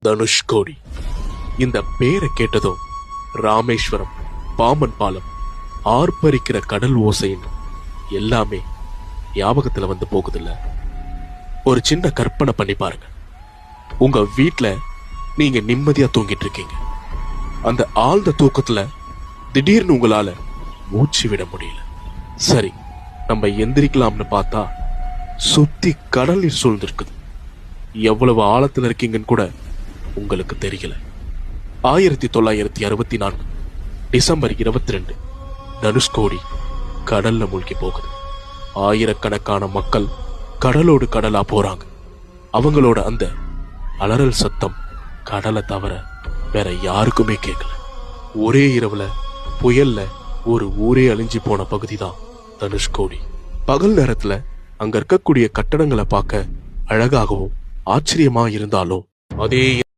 தனுஷ்கோடி. இந்த பேரை கேட்டதும் ராமேஸ்வரம், பாம்பன் பாலம், ஆர்ப்பரிக்கிற கடல் ஓசைன்னு எல்லாமே ஞாபகத்துல வந்து போகுதில்ல. ஒரு சின்ன கற்பனை பண்ணி பாருங்க. உங்க வீட்ல நீங்க நிம்மதியா தூங்கிட்டு இருக்கீங்க. அந்த ஆழ்ந்த தூக்கத்துல திடீர்னு உங்களால மூச்சு விட முடியல. சரி, நம்ம எந்திரிக்கலாம்னு பார்த்தா சுத்தி கடல் நீர் சூழ்ந்திருக்குது. எவ்வளவு ஆழத்துல இருக்கீங்கன்னு கூட உங்களுக்கு தெரியல. 1964 டிசம்பர் 22 தனுஷ்கோடி கடல்ல மூழ்கி போகுது. ஆயிரக்கணக்கான மக்கள் கடலோடு கடலா போறாங்க. அவங்களோட அந்த அலறல் சத்தம் கடலை தவிர வேற யாருக்குமே கேட்கல. ஒரே இரவுல புயல்ல ஒரு ஊரே அழிஞ்சு போன பகுதி தான் தனுஷ்கோடி. பகல் நேரத்துல அங்க இருக்கக்கூடிய கட்டடங்களை பார்க்க அழகாகவும் ஆச்சரியமா இருந்தாலும் அதே